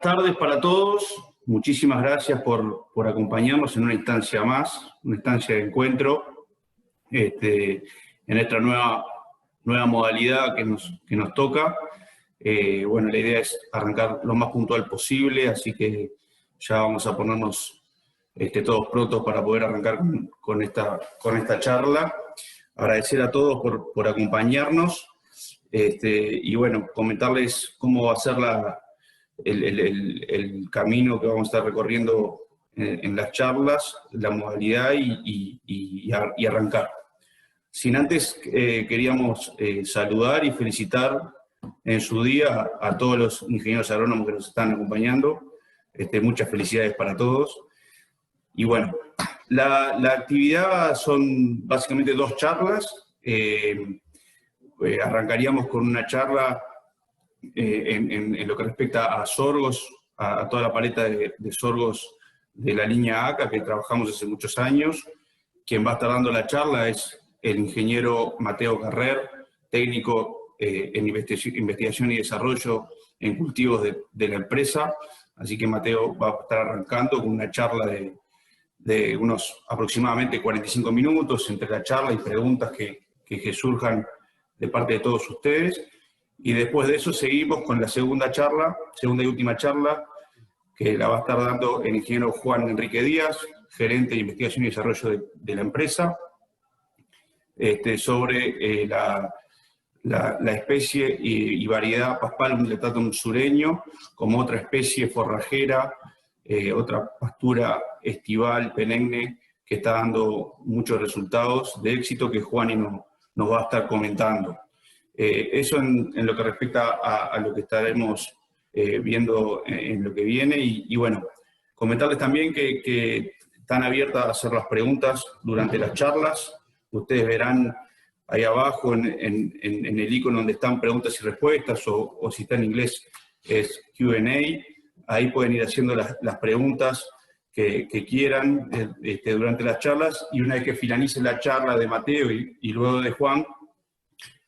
tardes para todos. Muchísimas gracias por acompañarnos en una instancia más, una instancia de encuentro, en esta nueva modalidad que nos toca. Bueno, la idea es arrancar lo más puntual posible, así que ya vamos a ponernos todos prontos para poder arrancar con esta charla. Agradecer a todos por acompañarnos y bueno, comentarles cómo va a ser el camino que vamos a estar recorriendo en las charlas, la modalidad y arrancar. Sin antes, queríamos saludar y felicitar en su día a todos los ingenieros agrónomos que nos están acompañando. Muchas felicidades para todos. Y bueno, la actividad son básicamente 2 charlas. Arrancaríamos con una charla en lo que respecta a sorgos, a toda la paleta de sorgos de la línea ACA que trabajamos hace muchos años. Quien va a estar dando la charla es el ingeniero Mateo Carrer, técnico en investigación y desarrollo en cultivos de la empresa. Así que Mateo va a estar arrancando con una charla de unos aproximadamente 45 minutos entre la charla y preguntas que surjan de parte de todos ustedes. Y después de eso seguimos con la segunda y última charla, que la va a estar dando el ingeniero Juan Enrique Díaz, gerente de investigación y desarrollo de la empresa, sobre la especie y variedad Paspalum dilatatum sureño, como otra especie forrajera, otra pastura estival, perenne, que está dando muchos resultados de éxito que Juan nos va a estar comentando. Eso en lo que respecta a lo que estaremos viendo en lo que viene. Y bueno, comentarles también que están abiertas a hacer las preguntas durante las charlas. Ustedes verán ahí abajo en el icono donde están preguntas y respuestas, o si está en inglés es Q&A. Ahí pueden ir haciendo las preguntas que quieran durante las charlas, y una vez que finalice la charla de Mateo y luego de Juan,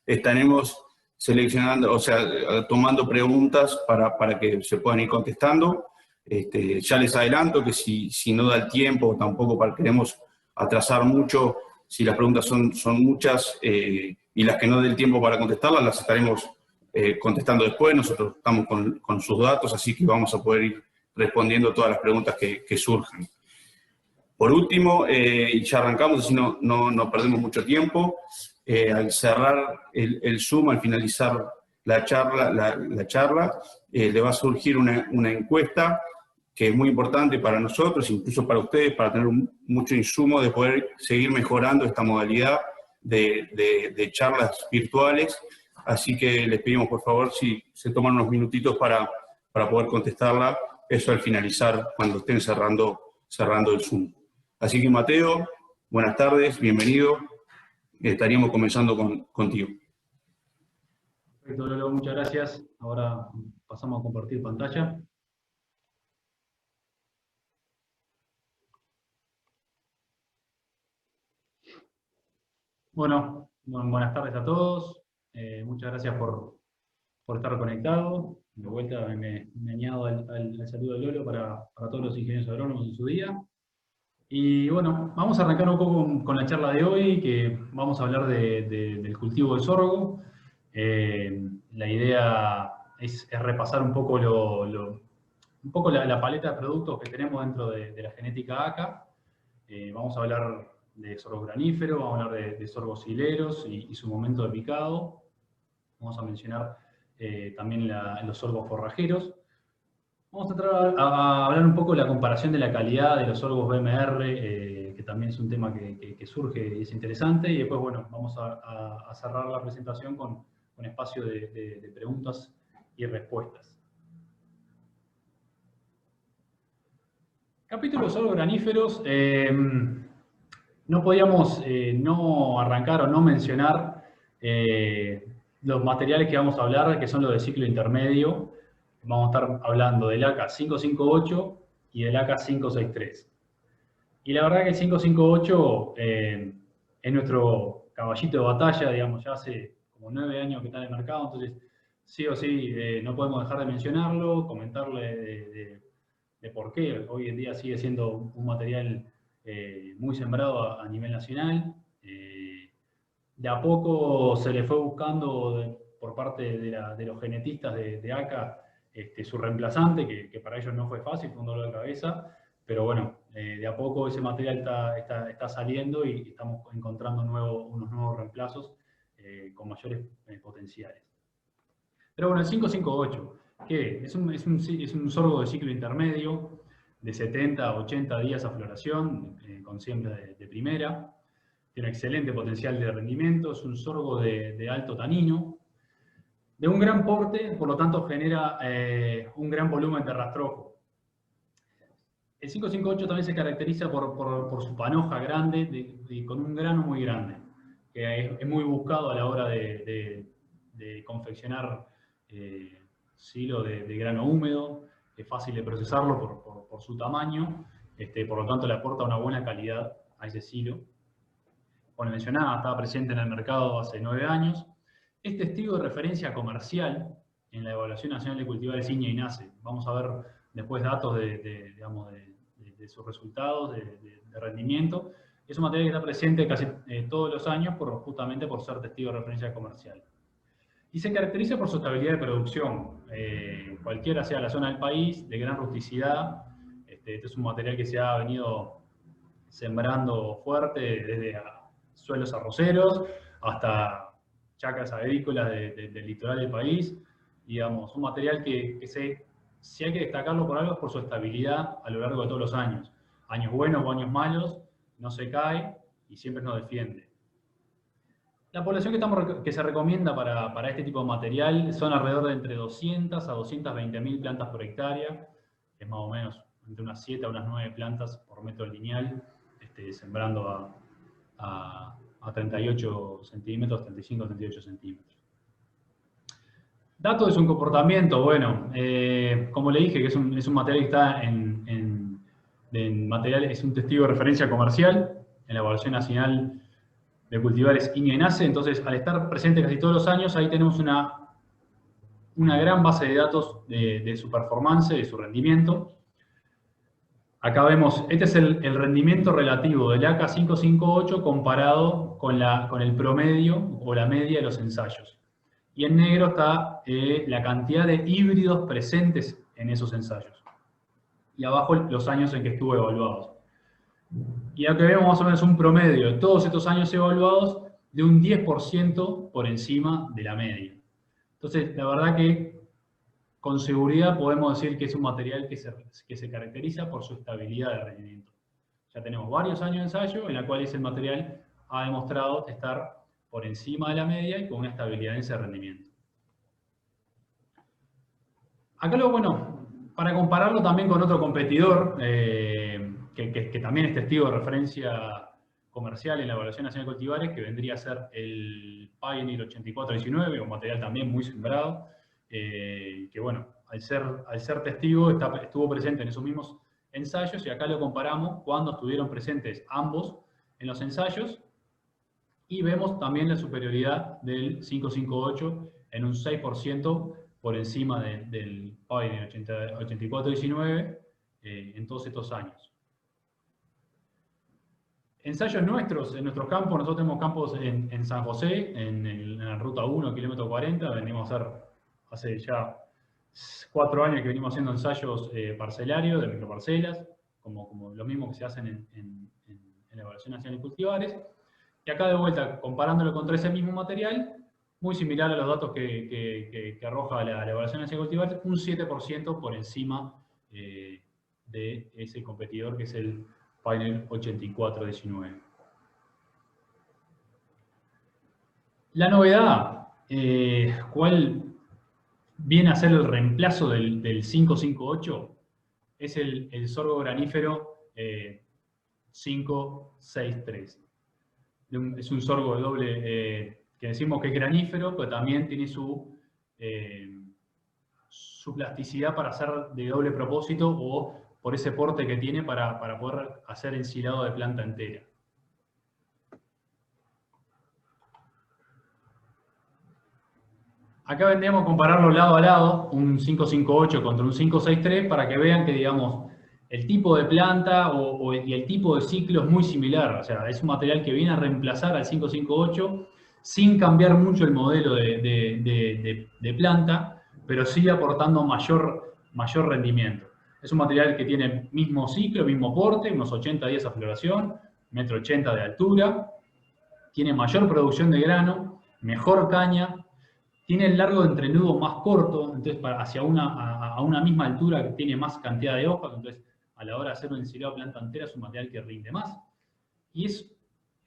estaremos seleccionando, o sea, tomando preguntas para que se puedan ir contestando. Ya les adelanto que si no da el tiempo, tampoco queremos atrasar mucho, si las preguntas son muchas y las que no dé el tiempo para contestarlas, las estaremos contestando después. Nosotros estamos con sus datos, así que vamos a poder ir respondiendo todas las preguntas que surjan. Por último, y ya arrancamos, así no perdemos mucho tiempo, al cerrar el Zoom, al finalizar la charla, le va a surgir una encuesta que es muy importante para nosotros, incluso para ustedes, para tener mucho insumo de poder seguir mejorando esta modalidad de charlas virtuales. Así que les pedimos, por favor, si se toman unos minutitos para poder contestarla, eso al finalizar, cuando estén cerrando el Zoom. Así que, Mateo, buenas tardes, bienvenido. Estaríamos comenzando contigo. Perfecto, Lolo, muchas gracias. Ahora pasamos a compartir pantalla. Bueno, buenas tardes a todos. Muchas gracias por estar conectados. De vuelta me añado al saludo de Lolo para todos los ingenieros agrónomos en su día. Y bueno, vamos a arrancar un poco con la charla de hoy, que vamos a hablar del cultivo de sorgo. La idea es repasar un poco la paleta de productos que tenemos dentro de la genética ACA. Vamos a hablar de sorgo granífero, vamos a hablar de sorgos hileros y su momento de picado. Vamos a mencionar también los sorgos forrajeros. Vamos a entrar a hablar un poco de la comparación de la calidad de los sorgos BMR, que también es un tema que surge y es interesante. Y después, bueno, vamos a cerrar la presentación con espacio de preguntas y respuestas. Capítulo de sorgos graníferos. No podíamos no arrancar o no mencionar los materiales que vamos a hablar, que son los de ciclo intermedio. Vamos a estar hablando del ACA 558 y del ACA 563. Y la verdad que el 558 es nuestro caballito de batalla, digamos, ya hace como 9 años que está en el mercado, entonces sí o sí, no podemos dejar de mencionarlo, comentarle de por qué hoy en día sigue siendo un material muy sembrado a nivel nacional. De a poco se le fue buscando por parte de los genetistas de ACA su reemplazante, que para ellos no fue fácil, fue un dolor de cabeza, pero bueno, de a poco ese material está saliendo y estamos encontrando unos nuevos reemplazos con mayores potenciales. Pero bueno, el 558, ¿qué? Es un sorgo de ciclo intermedio de 70 a 80 días a floración, con siembra de primera. Tiene excelente potencial de rendimiento, es un sorgo de alto tanino, de un gran porte, por lo tanto genera un gran volumen de rastrojo. El 558 también se caracteriza por su panoja grande, con un grano muy grande, que es muy buscado a la hora de confeccionar silo de grano húmedo, es fácil de procesarlo por su tamaño, por lo tanto le aporta una buena calidad a ese silo. Como mencionaba, estaba presente en el mercado hace 9 años. Es testigo de referencia comercial en la Evaluación Nacional de Cultivares INEA y NACE. Vamos a ver después datos de sus resultados, de rendimiento. Es un material que está presente casi todos los años justamente por ser testigo de referencia comercial. Y se caracteriza por su estabilidad de producción. Cualquiera sea la zona del país, de gran rusticidad. Este es un material que se ha venido sembrando fuerte desde suelos arroceros hasta chacras agrícolas del litoral del país. Digamos, un material que si hay que destacarlo por algo es por su estabilidad a lo largo de todos los años. Años buenos o años malos, no se cae y siempre nos defiende. La población que se recomienda para este tipo de material son alrededor de entre 200 a 220.000 plantas por hectárea, que es más o menos entre unas 7 a unas 9 plantas por metro lineal, sembrando a 38 centímetros, 35 a 38 centímetros. Datos de su comportamiento, bueno, como le dije, que es un material que está en material, es un testigo de referencia comercial en la Evaluación Nacional de Cultivares INEA y NACE, entonces al estar presente casi todos los años, ahí tenemos una gran base de datos de su performance, de su rendimiento. Acá vemos, este es el rendimiento relativo del ACA 558 comparado con el promedio o la media de los ensayos. Y en negro está la cantidad de híbridos presentes en esos ensayos. Y abajo los años en que estuvo evaluados. Y acá vemos más o menos un promedio de todos estos años evaluados de un 10% por encima de la media. Entonces, la verdad que con seguridad podemos decir que es un material que se caracteriza por su estabilidad de rendimiento. Ya tenemos varios años de ensayo en la cual ese material ha demostrado estar por encima de la media y con una estabilidad en ese rendimiento. Acá luego, bueno, para compararlo también con otro competidor, que también es testigo de referencia comercial en la Evaluación Nacional de Cultivares, que vendría a ser el Pioneer 8419, un material también muy sembrado, que bueno, al ser testigo estuvo presente en esos mismos ensayos, y acá lo comparamos cuando estuvieron presentes ambos en los ensayos, y vemos también la superioridad del 558 en un 6% por encima del Pioneer 8419 en todos estos años. Ensayos nuestros, en nuestros campos, nosotros tenemos campos en San José, en la ruta 1, kilómetro 40, venimos a hacer hace ya 4 años que venimos haciendo ensayos parcelarios, de microparcelas, como lo mismo que se hacen en la Evaluación Nacional de Cultivares. Y acá de vuelta, comparándolo contra ese mismo material, muy similar a los datos que arroja la Evaluación Nacional de Cultivares, un 7% por encima de ese competidor que es el Pioneer 8419. La novedad, ¿cuál viene a ser el reemplazo del 558? Es el sorgo granífero 563. Es un sorgo de doble, que decimos que es granífero, pero también tiene su plasticidad para ser de doble propósito o por ese porte que tiene para poder hacer ensilado de planta entera. acá vendríamos a compararlo lado a lado, un 558 contra un 563, para que vean que, digamos, el tipo de planta y el tipo de ciclo es muy similar. O sea, es un material que viene a reemplazar al 558 sin cambiar mucho el modelo de planta, pero sí aportando mayor rendimiento. Es un material que tiene mismo ciclo, mismo porte, unos 80 días de floración, 1,80 m de altura, tiene mayor producción de grano, mejor caña, tiene el largo de entrenudo más corto, entonces hacia a una misma altura que tiene más cantidad de hojas, entonces a la hora de hacer un ensilado de planta entera es un material que rinde más. Y es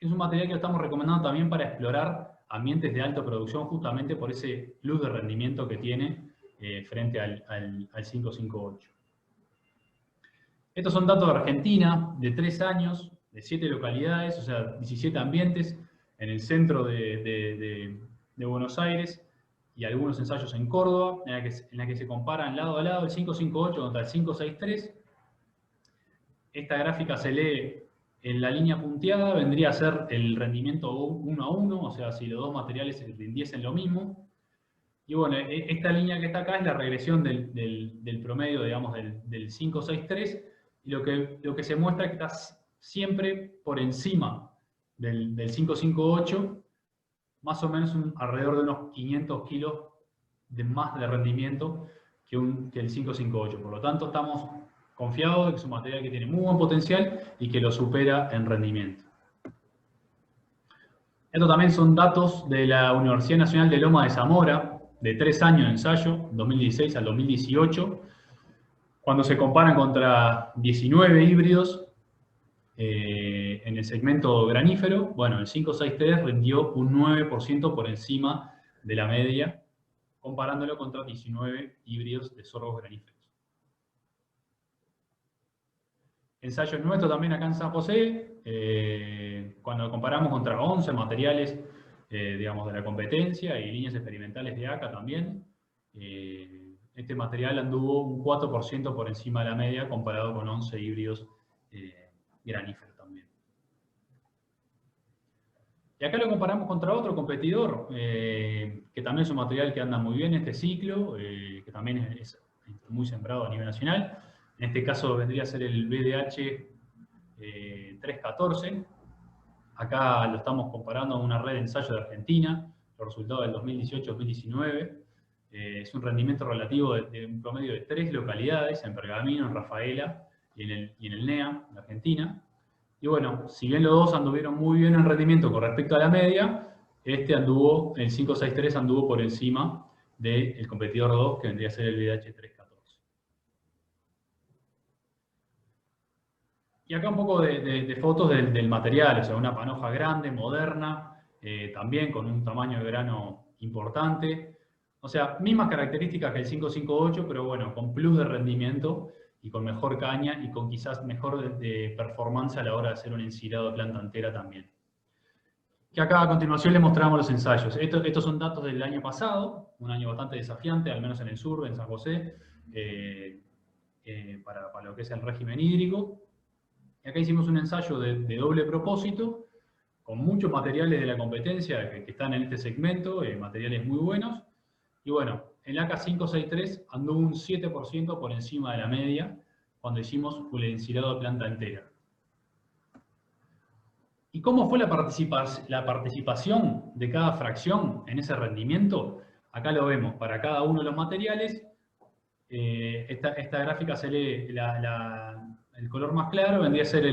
un material que lo estamos recomendando también para explorar ambientes de alta producción, justamente por ese plus de rendimiento que tiene frente al 558. Estos son datos de Argentina, de 3 años, de 7 localidades, o sea, 17 ambientes en el centro de Buenos Aires y algunos ensayos en Córdoba, en la que se comparan lado a lado el 558 contra el 563. Esta gráfica se lee en la línea punteada, vendría a ser el rendimiento 1 a 1, o sea, si los dos materiales rindiesen lo mismo. Y bueno, esta línea que está acá es la regresión del promedio, digamos, del 563, y lo que se muestra es que está siempre por encima del 558, más o menos alrededor de unos 500 kilos de más de rendimiento que el 558. Por lo tanto, estamos confiados de que es un material que tiene muy buen potencial y que lo supera en rendimiento. Estos también son datos de la Universidad Nacional de Loma de Zamora, de 3 años de ensayo, 2016 al 2018, cuando se comparan contra 19 híbridos en el segmento granífero. Bueno, el 563 rindió un 9% por encima de la media, comparándolo contra 19 híbridos de sorgos graníferos. Ensayos nuestros también acá en San José, cuando comparamos contra 11 materiales, digamos, de la competencia y líneas experimentales de ACA también, este material anduvo un 4% por encima de la media comparado con 11 híbridos graníferos también. Y acá lo comparamos contra otro competidor, que también es un material que anda muy bien en este ciclo, que también es muy sembrado a nivel nacional. En este caso vendría a ser el BDH 314. Acá lo estamos comparando a una red de ensayo de Argentina, los resultados del 2018-2019. Es un rendimiento relativo de un promedio de 3 localidades, en Pergamino, en Rafaela y en el NEA, en Argentina. Y bueno, si bien los dos anduvieron muy bien en rendimiento con respecto a la media, el 563 anduvo por encima del competidor 2, que vendría a ser el BDH 314. Y acá un poco de fotos del material, o sea, una panoja grande, moderna, también con un tamaño de grano importante. O sea, mismas características que el 558, pero bueno, con plus de rendimiento y con mejor caña y con quizás mejor de performance a la hora de hacer un ensilado de planta entera también. Que acá a continuación les mostramos los ensayos. Estos son datos del año pasado, un año bastante desafiante, al menos en el sur, en San José, para lo que es el régimen hídrico. Y acá hicimos un ensayo de doble propósito, con muchos materiales de la competencia que están en este segmento, materiales muy buenos. Y bueno, el AK 563 anduvo un 7% por encima de la media cuando hicimos el ensilado de planta entera. ¿Y cómo fue la participación de cada fracción en ese rendimiento? Acá lo vemos para cada uno de los materiales. Esta gráfica se lee, el color más claro vendría a ser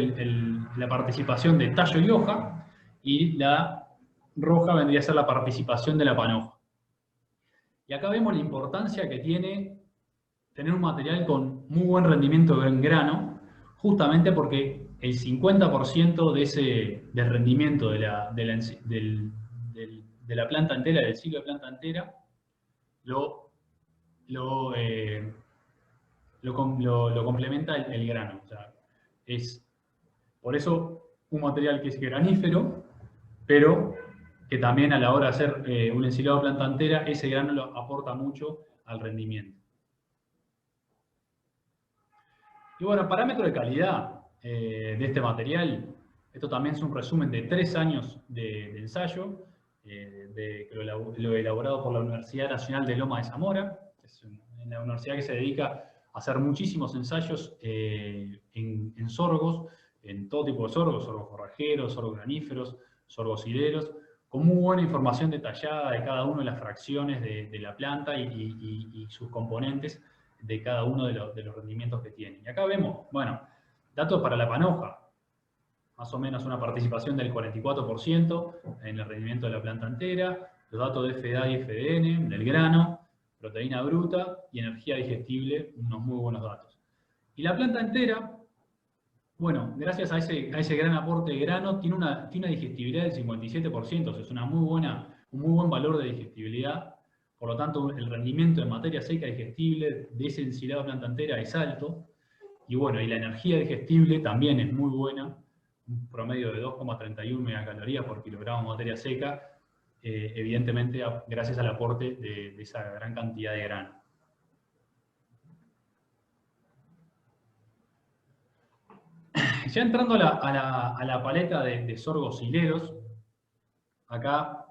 la participación de tallo y hoja, y la roja vendría a ser la participación de la panoja. Y acá vemos la importancia que tiene tener un material con muy buen rendimiento en grano, justamente porque el 50% del rendimiento de la planta entera, del ciclo de planta entera, lo complementa el grano. O sea, es por eso un material que es granífero, pero que también a la hora de hacer un ensilado de planta entera, ese grano lo aporta mucho al rendimiento. Y bueno, parámetro de calidad de este material, esto también es un resumen de 3 años de ensayo. lo elaborado por la Universidad Nacional de Loma de Zamora. Es una universidad que se dedica a hacer muchísimos ensayos en sorgos, en todo tipo de sorgos forrajeros, sorgos graníferos, sorgos hileros, con muy buena información detallada de cada una de las fracciones de la planta y sus componentes de cada uno de los rendimientos que tienen. Y acá vemos, bueno, datos para la panoja, más o menos una participación del 44% en el rendimiento de la planta entera, los datos de FDA y FDN, del grano, proteína bruta y energía digestible, unos muy buenos datos. Y la planta entera, bueno, gracias a ese gran aporte de grano, tiene una digestibilidad del 57%, o sea, es un muy buen valor de digestibilidad. Por lo tanto, el rendimiento en materia seca digestible de ese ensilado de planta entera es alto. Y bueno, y la energía digestible también es muy buena, un promedio de 2,31 megacalorías por kilogramo de materia seca, evidentemente gracias al aporte de esa gran cantidad de grano. Ya entrando a la paleta de sorgos hileros, acá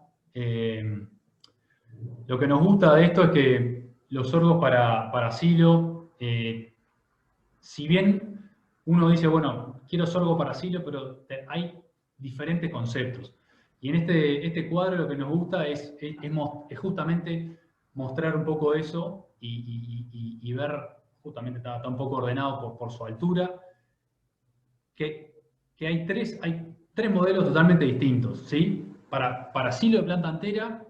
lo que nos gusta de esto es que los sorgos para silo, si bien uno dice, bueno, quiero sorgo para silo, pero hay diferentes conceptos. Y en este cuadro lo que nos gusta es justamente mostrar un poco eso y ver, justamente está un poco ordenado por su altura, que hay tres modelos totalmente distintos, ¿sí? Para silo de planta entera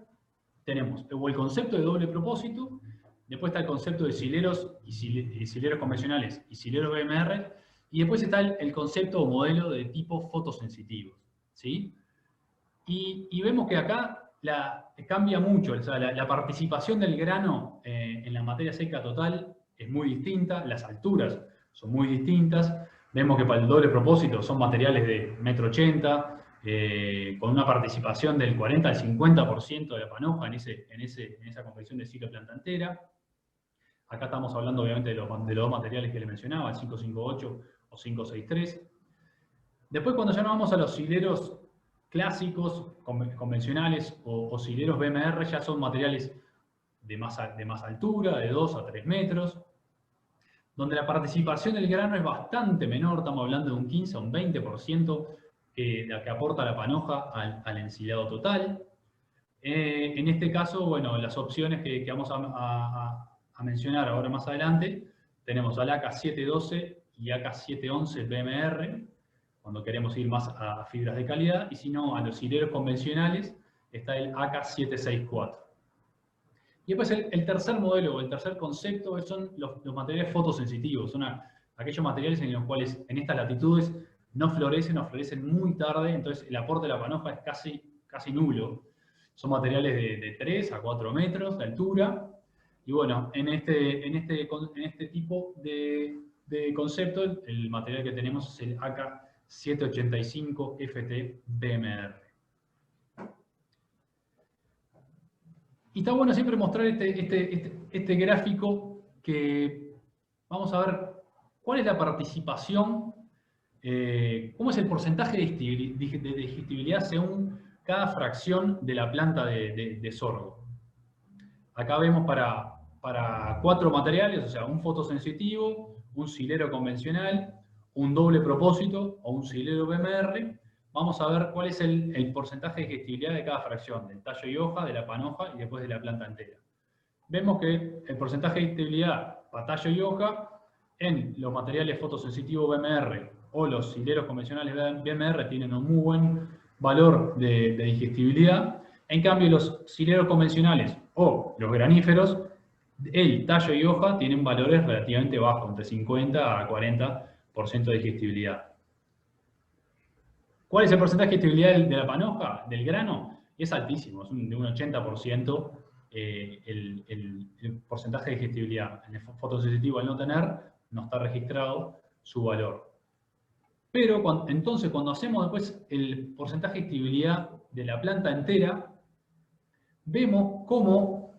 tenemos el concepto de doble propósito, después está el concepto de sileros y sileros convencionales y sileros BMR, y después está el concepto o modelo de tipo fotosensitivos, ¿sí? Y vemos que acá cambia mucho, o sea, la participación del grano en la materia seca total es muy distinta, las alturas son muy distintas. Vemos que para el doble propósito son materiales de 1,80 m, con una participación del 40 al 50% de la panoja en esa confección de silo planta entera. Acá estamos hablando obviamente de los dos materiales que le mencionaba, el 558 o 563. Después, cuando ya nos vamos a los sileros clásicos, convencionales o sileros BMR, ya son materiales de más altura, de 2 a 3 metros, donde la participación del grano es bastante menor, estamos hablando de un 15 a un 20% que aporta la panoja al ensilado total. En este caso, bueno, las opciones que vamos a mencionar ahora más adelante, tenemos al AK712 y AK711 BMR, cuando queremos ir más a fibras de calidad, y si no, a los hileros convencionales, está el AK764. Y después el tercer modelo, o el tercer concepto, son los materiales fotosensitivos. Son aquellos materiales en los cuales, en estas latitudes, no florecen muy tarde, entonces el aporte de la panoja es casi nulo. Son materiales de 3 a 4 metros de altura. Y bueno, en este tipo de concepto, el material que tenemos es el AK785 FT BMR. Y está bueno siempre mostrar este gráfico que vamos a ver cuál es la participación, cómo es el porcentaje de digestibilidad según cada fracción de la planta de sorgo. Acá vemos para 4 materiales, o sea, un fotosensitivo, un silero convencional, un doble propósito o un silero BMR. Vamos a ver cuál es el porcentaje de digestibilidad de cada fracción, del tallo y hoja, de la panoja y después de la planta entera. Vemos que el porcentaje de digestibilidad para tallo y hoja en los materiales fotosensitivos BMR o los sileros convencionales BMR tienen un muy buen valor de digestibilidad. En cambio, los sileros convencionales o los graníferos, el tallo y hoja tienen valores relativamente bajos, entre 50 a 40% de digestibilidad. ¿Cuál es el porcentaje de digestibilidad de la panoja, del grano? Es altísimo, es de un 80% el porcentaje de digestibilidad. En el fotosensitivo, al no tener, no está registrado su valor. Pero entonces, cuando hacemos después el porcentaje de digestibilidad de la planta entera, vemos cómo,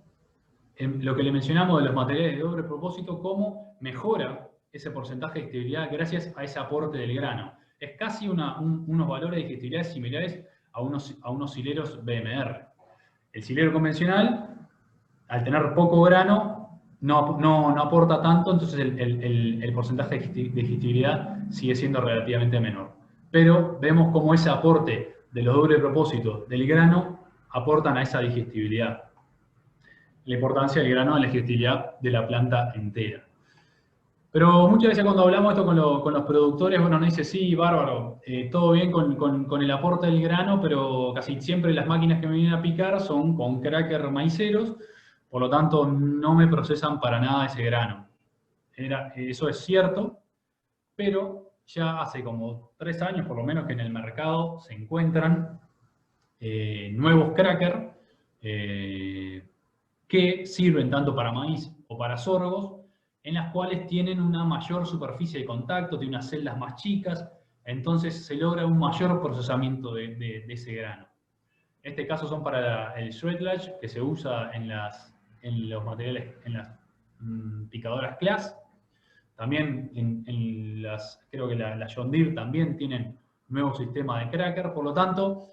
en lo que le mencionamos de los materiales de doble propósito, cómo mejora ese porcentaje de digestibilidad gracias a ese aporte del grano. Es casi unos valores de digestibilidad similares a unos hileros BMR. El silero convencional, al tener poco grano, no aporta tanto, entonces el porcentaje de digestibilidad sigue siendo relativamente menor. Pero vemos cómo ese aporte de los doble propósitos del grano aportan a esa digestibilidad. La importancia del grano en la digestibilidad de la planta entera. Pero muchas veces cuando hablamos esto con los productores, bueno, nos dice, sí, bárbaro, todo bien con el aporte del grano, pero casi siempre las máquinas que me vienen a picar son con cracker maiceros, por lo tanto no me procesan para nada ese grano. Eso es cierto, pero ya hace como 3 años por lo menos que en el mercado se encuentran nuevos cracker que sirven tanto para maíz o para sorgos, en las cuales tienen una mayor superficie de contacto, tienen unas celdas más chicas, entonces se logra un mayor procesamiento de ese grano. En este caso son para el shredlage, que se usa en los materiales, en las picadoras Claas. También creo que la John Deere también tienen nuevo sistema de cracker, por lo tanto,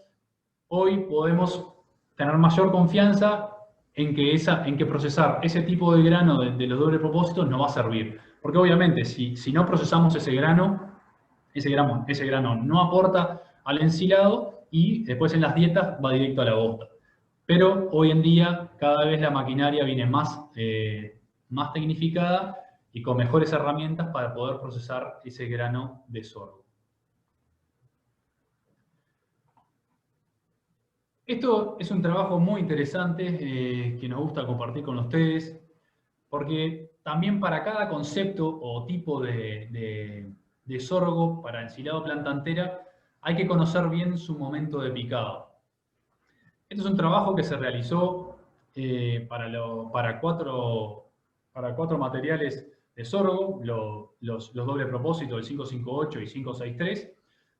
hoy podemos tener mayor confianza en que procesar ese tipo de grano de los doble propósitos nos va a servir. Porque obviamente, si no procesamos ese grano no aporta al ensilado y después en las dietas va directo a la bosta. Pero hoy en día cada vez la maquinaria viene más tecnificada y con mejores herramientas para poder procesar ese grano de sorgo. Esto es un trabajo muy interesante que nos gusta compartir con ustedes, porque también para cada concepto o tipo de sorgo para ensilado planta entera hay que conocer bien su momento de picado. Este es un trabajo que se realizó para cuatro materiales de sorgo, los doble propósito, el 558 y 563,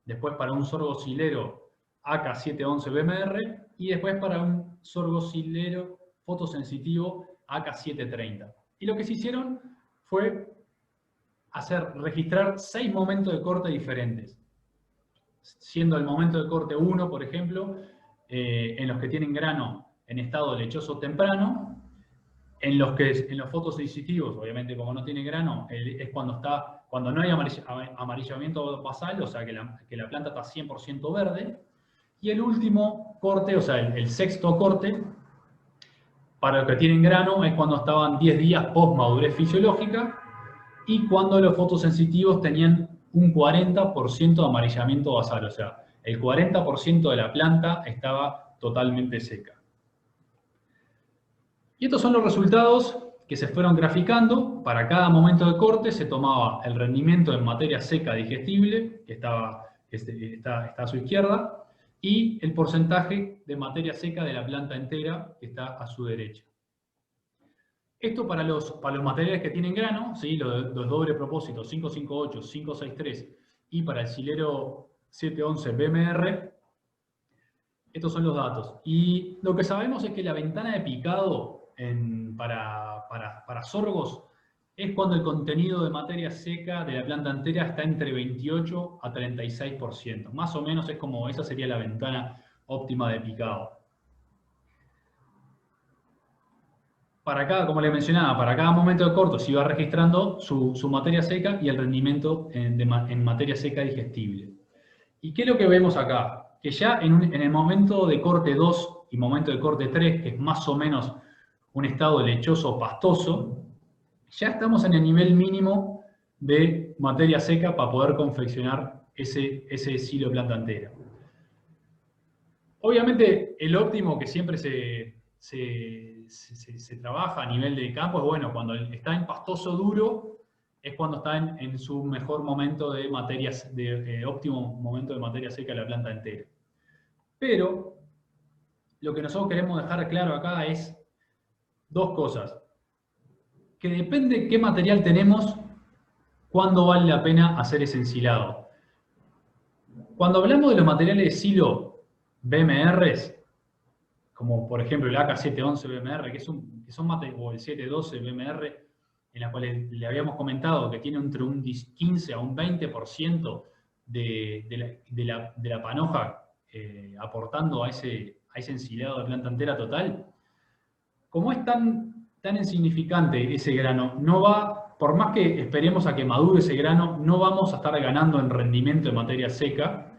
después para un sorgo silero AK711 BMR y después para un sorgo silero fotosensitivo AK730. Y lo que se hicieron fue registrar 6 momentos de corte diferentes, siendo el momento de corte 1, por ejemplo, en los que tienen grano en estado lechoso temprano, en los fotosensitivos, obviamente como no tiene grano, es cuando no hay amarillamiento basal, o sea que la planta está 100% verde. Y el último corte, o sea, el sexto corte, para los que tienen grano, es cuando estaban 10 días post madurez fisiológica y cuando los fotosensitivos tenían un 40% de amarillamiento basal, o sea, el 40% de la planta estaba totalmente seca. Y estos son los resultados que se fueron graficando. Para cada momento de corte se tomaba el rendimiento en materia seca digestible, que está a su izquierda, y el porcentaje de materia seca de la planta entera, que está a su derecha. Esto para los materiales que tienen grano, ¿sí? los doble propósito 558, 563 y para el silero 711 BMR, estos son los datos. Y lo que sabemos es que la ventana de picado para sorgos es cuando el contenido de materia seca de la planta entera está entre 28 a 36%. Más o menos esa sería la ventana óptima de picado. Como les mencionaba, para cada momento de corte se iba registrando su materia seca y el rendimiento en materia seca digestible. ¿Y qué es lo que vemos acá? Que ya en el momento de corte 2 y momento de corte 3, que es más o menos un estado lechoso pastoso, ya estamos en el nivel mínimo de materia seca para poder confeccionar ese silo de planta entera. Obviamente, el óptimo que siempre se trabaja a nivel de campo es, bueno, cuando está en pastoso duro, es cuando está en su mejor momento de óptimo momento de materia seca de la planta entera. Pero, lo que nosotros queremos dejar claro acá es 2 cosas. Que depende qué material tenemos, cuándo vale la pena hacer ese ensilado. Cuando hablamos de los materiales de silo BMRs, como por ejemplo el AK711 BMR, que son materiales, o el 712 BMR, en la cual le habíamos comentado que tiene entre un 15 a un 20% de la panoja aportando a ese ensilado de planta entera total, como es tan insignificante ese grano, no va, por más que esperemos a que madure ese grano, no vamos a estar ganando en rendimiento de materia seca,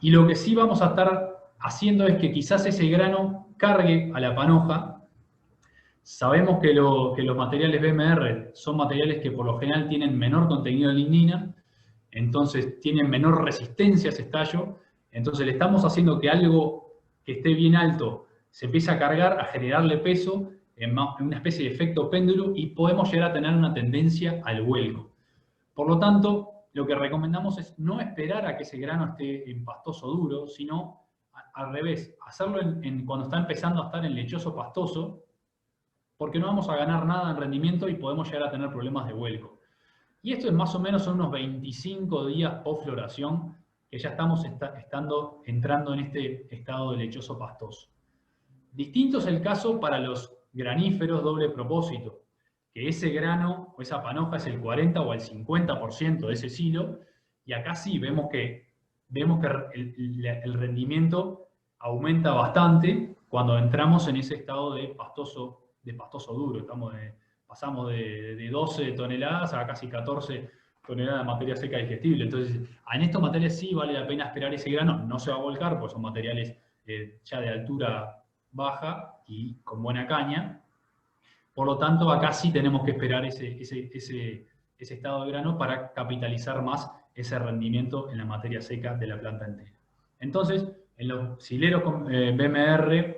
y lo que sí vamos a estar haciendo es que quizás ese grano cargue a la panoja. Sabemos que los materiales BMR son materiales que por lo general tienen menor contenido de lignina, entonces tienen menor resistencia a ese estallo, entonces le estamos haciendo que algo que esté bien alto se empiece a cargar, a generarle peso, en una especie de efecto péndulo, y podemos llegar a tener una tendencia al vuelco. Por lo tanto, lo que recomendamos es no esperar a que ese grano esté en pastoso duro, sino al revés, hacerlo cuando está empezando a estar en lechoso pastoso, porque no vamos a ganar nada en rendimiento y podemos llegar a tener problemas de vuelco. Y esto es más o menos, son unos 25 días post floración, que ya estamos entrando en este estado de lechoso pastoso. Distinto es el caso para los graníferos doble propósito, que ese grano o esa panoja es el 40 o el 50% de ese silo, y acá sí vemos que el rendimiento aumenta bastante cuando entramos en ese estado de pastoso duro. Pasamos de 12 toneladas a casi 14 toneladas de materia seca digestible. Entonces, en estos materiales sí vale la pena esperar ese grano, no se va a volcar, porque son materiales ya de altura baja y con buena caña. Por lo tanto, acá sí tenemos que esperar ese estado de grano para capitalizar más ese rendimiento en la materia seca de la planta entera. Entonces, en los sileros BMR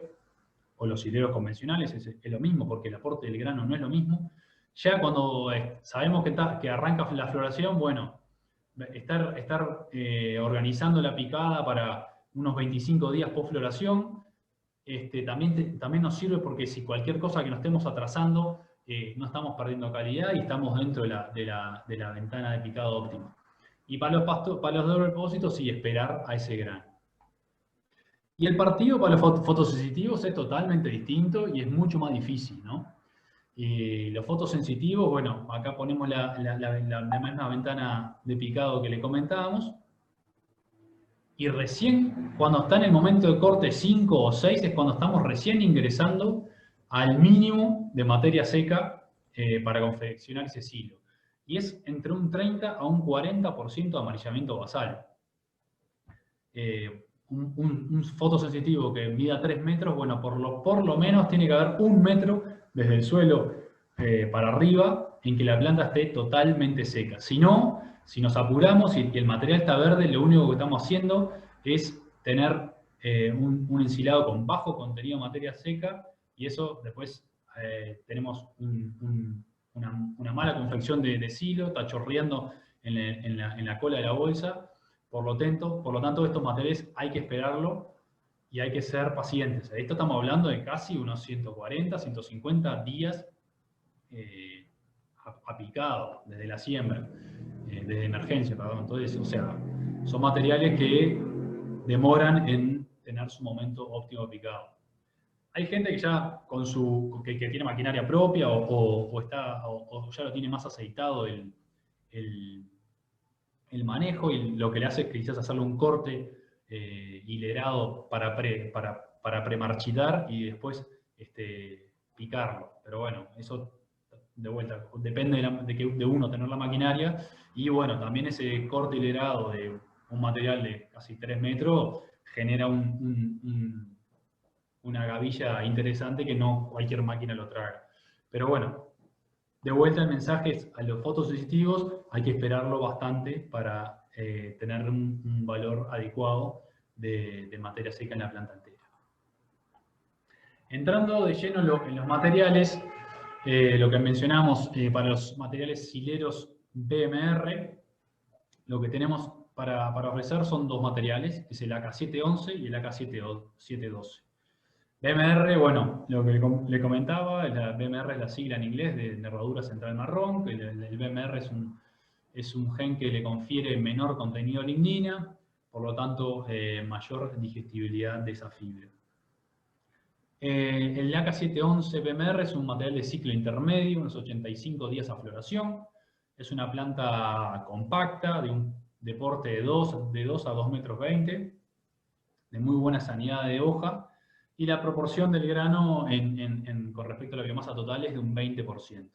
o los sileros convencionales es lo mismo, porque el aporte del grano no es lo mismo. Ya cuando sabemos que arranca la floración, bueno, estar organizando la picada para unos 25 días post floración, también nos sirve, porque si cualquier cosa que nos estemos atrasando, no estamos perdiendo calidad y estamos dentro de la ventana de picado óptima. Y para los doble propósitos, sí, esperar a ese grano. Y el partido para los fotosensitivos es totalmente distinto y es mucho más difícil, ¿no? Los fotosensitivos, bueno, acá ponemos la misma ventana de picado que le comentábamos. Y recién, cuando está en el momento de corte 5 o 6, es cuando estamos recién ingresando al mínimo de materia seca para confeccionar ese silo. Y es entre un 30 a un 40% de amarillamiento basal. Un fotosensitivo que mida 3 metros, bueno, por lo menos tiene que haber 1 metro desde el suelo para arriba en que la planta esté totalmente seca. Si no, si nos apuramos y el material está verde, lo único que estamos haciendo es tener un ensilado con bajo contenido de materia seca, y eso después tenemos una mala confección de silo, está chorreando en la cola de la bolsa. Por lo tanto, estos materiales hay que esperarlo y hay que ser pacientes. Esto estamos hablando de casi unos 140, 150 días a picado, desde la siembra, desde emergencia, perdón. Entonces, o sea, son materiales que demoran en tener su momento óptimo de picado. Hay gente que ya que tiene maquinaria propia o ya lo tiene más aceitado el manejo, y lo que le hace es quizás hacerle un corte hilerado para premarchitar y después picarlo. Pero bueno, eso de vuelta depende de uno tener la maquinaria, y bueno, también ese corte hilerado de un material de casi 3 metros genera una gavilla interesante que no cualquier máquina lo traga. Pero bueno, de vuelta el mensaje es, a los fotosensitivos hay que esperarlo bastante para tener un valor adecuado de materia seca en la planta entera. Entrando de lleno en los materiales, lo que mencionamos para los materiales sileros BMR, lo que tenemos para ofrecer son 2 materiales, que es el AK711 y el AK712. BMR, bueno, lo que le comentaba, BMR es la sigla en inglés de nervadura central marrón, que el BMR es un gen que le confiere menor contenido de lignina, por lo tanto mayor digestibilidad de esa fibra. El AK711 BMR es un material de ciclo intermedio, unos 85 días a floración. Es una planta compacta, de un porte de 2 a 2,20 metros. de muy buena sanidad de hoja, y la proporción del grano con respecto a la biomasa total es de un 20%.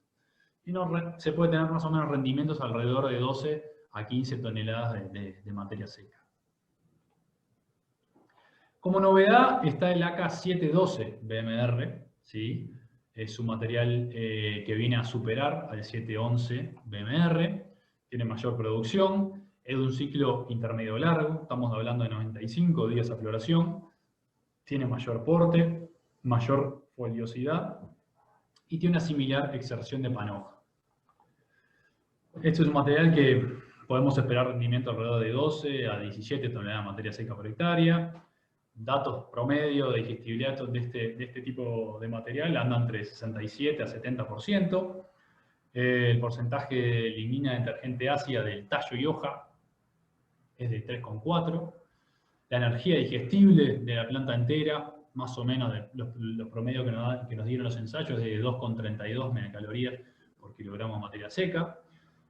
Y se puede tener más o menos rendimientos alrededor de 12 a 15 toneladas de materia seca. Como novedad está el AK712 BMR, ¿sí? Es un material que viene a superar al 711 BMR, tiene mayor producción, es de un ciclo intermedio largo, estamos hablando de 95 días a floración, tiene mayor porte, mayor foliosidad y tiene una similar exerción de panoja. Este es un material que podemos esperar rendimiento alrededor de 12 a 17 toneladas de materia seca por hectárea. Datos promedio de digestibilidad de este tipo de material andan entre 67 a 70%. El porcentaje de lignina detergente ácida del tallo y hoja es de 3,4. La energía digestible de la planta entera, más o menos los promedios que nos dieron los ensayos, es de 2,32 megacalorías por kilogramo de materia seca.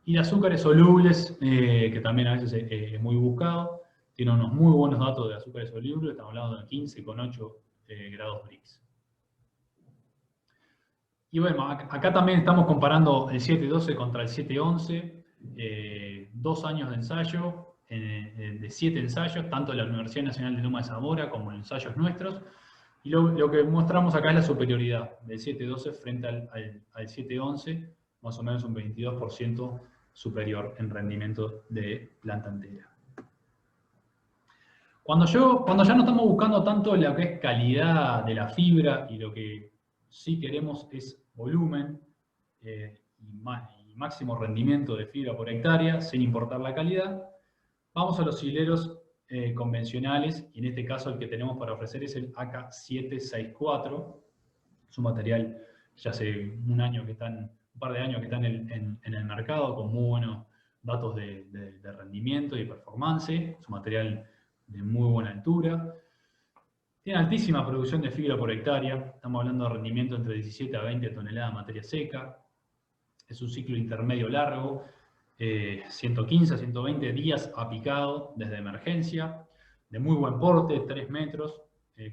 Y de azúcares solubles, que también a veces es muy buscado, tiene unos muy buenos datos de azúcares solubles, estamos hablando de 15,8 grados Brix. Y bueno, acá también estamos comparando el 712 contra el 711, 2 años de ensayo, de 7 ensayos, tanto en la Universidad Nacional de Loma de Zamora como en ensayos nuestros, y lo que mostramos acá es la superioridad del 712 frente al 711, más o menos un 22% superior en rendimiento de planta entera. Cuando ya no estamos buscando tanto lo que es calidad de la fibra y lo que sí queremos es volumen y máximo rendimiento de fibra por hectárea, sin importar la calidad, vamos a los hileros convencionales, y en este caso el que tenemos para ofrecer es el AK764. Es un material ya hace un par de años que están en el mercado, con muy buenos datos de rendimiento y performance. Es un material de muy buena altura. Tiene altísima producción de fibra por hectárea. Estamos hablando de rendimiento entre 17 a 20 toneladas de materia seca. Es un ciclo intermedio largo, 115 a 120 días apicado desde emergencia, de muy buen porte, 3 metros,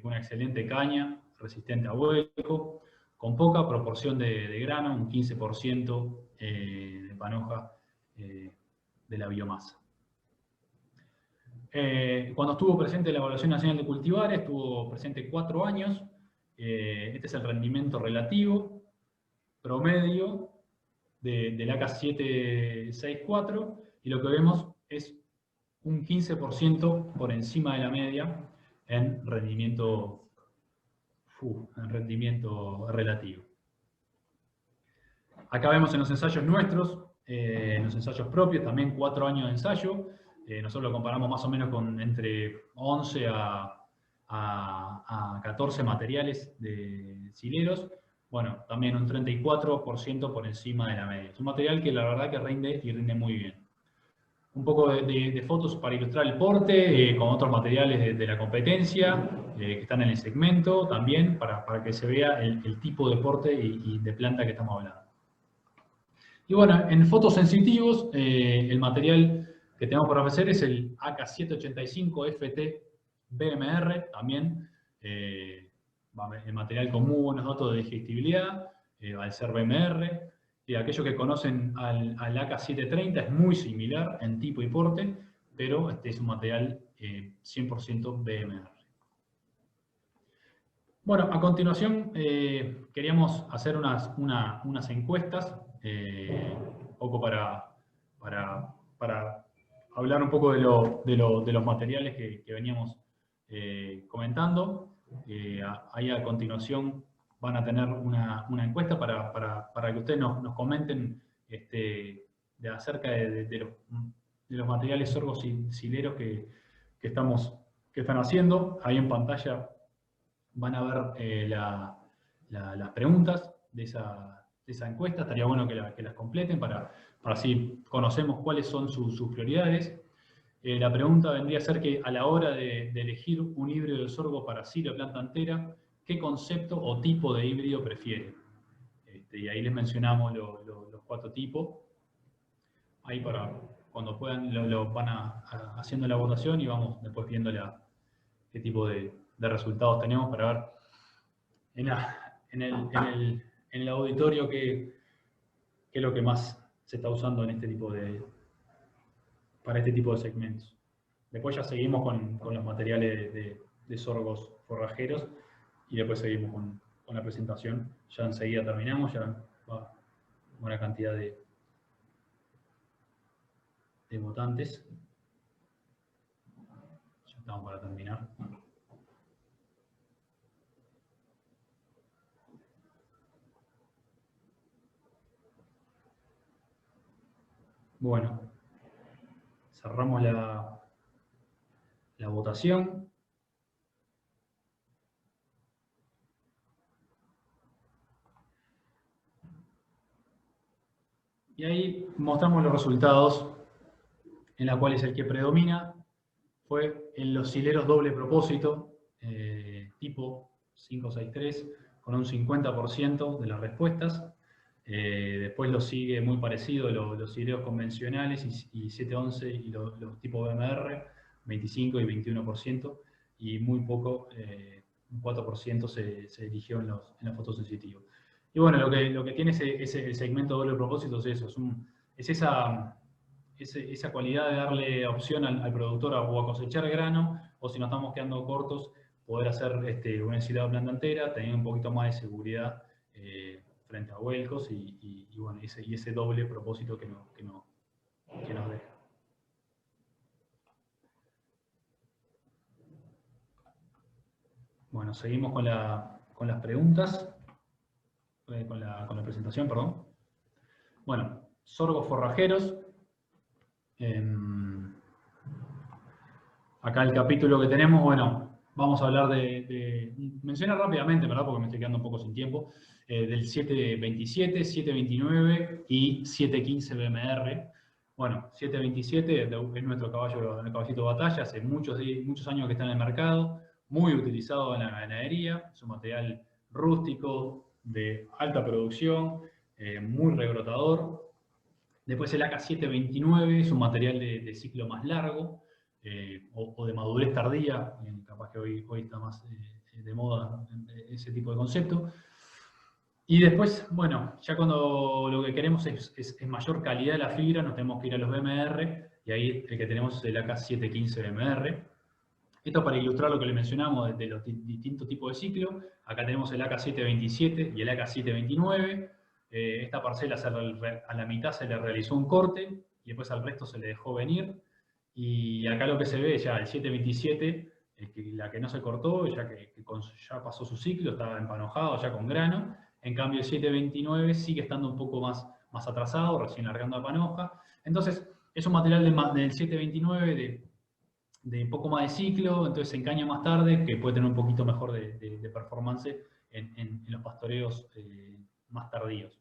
con una excelente caña, resistente a vuelco, con poca proporción de grano, un 15% de panoja de la biomasa. Cuando estuvo presente la Evaluación Nacional de Cultivares, estuvo presente 4 años. Este es el rendimiento relativo, promedio, del AK764, y lo que vemos es un 15% por encima de la media en rendimiento relativo. Acá vemos en los ensayos nuestros, en los ensayos propios, también 4 años de ensayo. Nosotros lo comparamos más o menos con entre 11 a 14 materiales de sileros. Bueno, también un 34% por encima de la media. Es un material que la verdad que rinde muy bien. Un poco de fotos para ilustrar el porte, con otros materiales de la competencia, que están en el segmento también, para que se vea el tipo de porte y de planta que estamos hablando. Y bueno, en fotosensitivos, el material que tenemos para ofrecer es el AK785FT BMR, también el material con muy buenos datos de digestibilidad, al ser BMR. Y aquellos que conocen al AK730 es muy similar en tipo y porte, pero este es un material 100% BMR. Bueno, a continuación queríamos hacer unas encuestas, un poco para hablar un poco de los materiales que veníamos comentando. Ahí a continuación van a tener una encuesta para que ustedes nos comenten acerca de los materiales sorgos y sileros que están haciendo. Ahí en pantalla van a ver las preguntas de esa encuesta. Estaría bueno que las completen para así conocemos cuáles son sus prioridades. La pregunta vendría a ser que a la hora de elegir un híbrido de sorgo para silo de planta entera, ¿qué concepto o tipo de híbrido prefiere? Y ahí les mencionamos los 4 tipos. Ahí para cuando puedan lo van haciendo la votación y vamos después viendo qué tipo de resultados tenemos para ver en el auditorio qué es lo que más se está usando en para este tipo de segmentos. Después ya seguimos con los materiales de sorgos forrajeros y después seguimos con la presentación. Ya enseguida terminamos, ya va buena cantidad de votantes. Ya estamos para terminar. Bueno, cerramos la votación. Y ahí mostramos los resultados, en la cual es el que predomina fue en los hileros doble propósito, tipo 563, con un 50% de las respuestas. Después lo sigue muy parecido los hileros convencionales y 711 y los tipos BMR, 25 y 21%, y muy poco, un 4% se eligió en los fotosensitivos. Y bueno, lo que tiene ese segmento doble propósito es eso, es esa cualidad de darle opción al productor o a cosechar grano, o si nos estamos quedando cortos, poder hacer una ensilada planta entera, tener un poquito más de seguridad frente a vuelcos y bueno, ese doble propósito que nos deja. Bueno, seguimos con las preguntas, con la presentación, perdón. Bueno, sorgos forrajeros. Acá el capítulo que tenemos, bueno, vamos a hablar mencionar rápidamente, ¿verdad? Porque me estoy quedando un poco sin tiempo, del 727, 729 y 715 BMR. Bueno, 727 es nuestro caballito de batalla, hace muchos años que está en el mercado, muy utilizado en la ganadería, es un material rústico, de alta producción, muy rebrotador. Después el AK729 es un material de ciclo más largo, o de madurez tardía, capaz que hoy está más de moda ese tipo de concepto. Y después, bueno, ya cuando lo que queremos es mayor calidad de la fibra, nos tenemos que ir a los BMR, y ahí el que tenemos es el AK715 BMR. Esto para ilustrar lo que le mencionamos de los distintos tipos de ciclo. Acá tenemos el AK727 y el AK729. Esta parcela a la mitad se le realizó un corte y después al resto se le dejó venir. Y acá lo que se ve ya, el 727, la que no se cortó, ya pasó su ciclo, estaba empanojado ya con grano. En cambio el 729 sigue estando un poco más atrasado, recién largando la panoja. Entonces es un material del 729 de poco más de ciclo, entonces se encaña más tarde, que puede tener un poquito mejor de performance en los pastoreos más tardíos.